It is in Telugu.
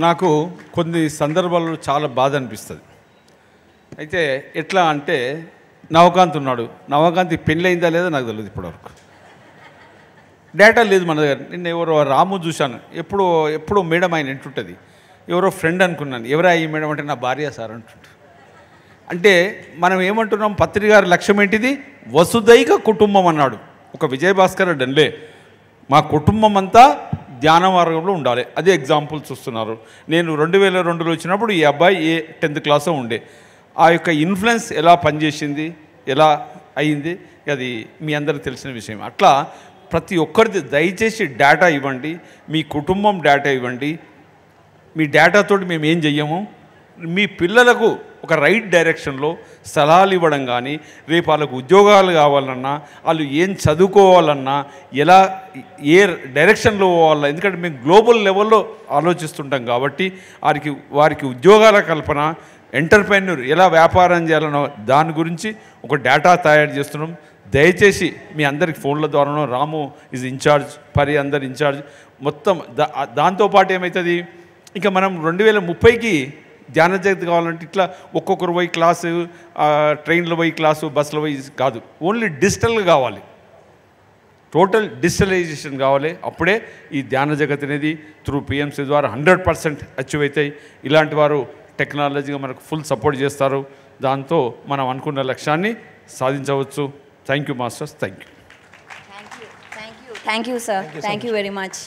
నాకు కొన్ని సందర్భాల్లో చాలా బాధ అనిపిస్తుంది. అయితే ఎట్లా అంటే నవకాంత్ ఉన్నాడు, నవకాంత్ పెళ్ళి అయిందా లేదా నాకు తెలియదు ఇప్పటివరకు. డేటా లేదు మన దగ్గర. నిన్న ఎవరో రాము చూశాను, ఎప్పుడో మేడం ఆయన వింటుంటుంది, ఎవరో ఫ్రెండ్ అనుకున్నాను, ఎవరా ఈ మేడం అంటే నా భార్య సార్ అంటుంటు. అంటే మనం ఏమంటున్నాం, పత్రిక గారి లక్ష్యం ఏంటిది, వసుదైక కుటుంబం అన్నాడు. ఒక విజయభాస్కర్ డన్లే మా కుటుంబం అంతా ధ్యాన మార్గంలో ఉండాలి, అదే ఎగ్జాంపుల్ చూస్తున్నారు. నేను 2002లో వచ్చినప్పుడు ఈ అబ్బాయి 10th క్లాస్లో ఉండే. ఆ యొక్క ఇన్ఫ్లుయెన్స్ ఎలా పనిచేసింది, ఎలా అయింది, అది మీ అందరికీ తెలిసిన విషయం. అట్లా ప్రతి ఒక్కరిది దయచేసి డేటా ఇవ్వండి, మీ కుటుంబం డేటా ఇవ్వండి. మీ డేటాతోటి మేము ఏం చెయ్యము, మీ పిల్లలకు ఒక రైట్ డైరెక్షన్లో సలహాలు ఇవ్వడం కానీ, రేపు వాళ్ళకు ఉద్యోగాలు కావాలన్నా, వాళ్ళు ఏం చదువుకోవాలన్నా, ఎలా ఏ డైరెక్షన్లో పోవాలన్నా, ఎందుకంటే మేము గ్లోబల్ లెవెల్లో ఆలోచిస్తుంటాం కాబట్టి వారికి ఉద్యోగాల కల్పన, ఎంటర్ప్రెన్యూర్ ఎలా వ్యాపారం చేయాలనో దాని గురించి ఒక డేటా తయారు చేస్తున్నాం. దయచేసి మీ అందరికి ఫోన్ల ద్వారానో, రాము ఈజ్ ఇన్ఛార్జ్, పరి అందరు ఇన్ఛార్జ్, మొత్తం దాంతోపాటు ఏమవుతుంది, ఇంకా మనం 2030కి ధ్యాన జగత్ కావాలంటే ఇట్లా ఒక్కొక్కరు పోయి క్లాసు, ట్రైన్లో పోయి క్లాసు, బస్సులో పోయి కాదు, ఓన్లీ డిజిటల్గా కావాలి, టోటల్ డిజిటలైజేషన్ కావాలి. అప్పుడే ఈ ధ్యాన జగత్ అనేది త్రూ పిఎంసీ ద్వారా 100% అచీవ్ అవుతాయి. ఇలాంటి వారు టెక్నాలజీగా మనకు ఫుల్ సపోర్ట్ చేస్తారు. దాంతో మనం అనుకున్న లక్ష్యాన్ని సాధించవచ్చు. Thank you masters, thank you. Thank you, sir. Thank you very much.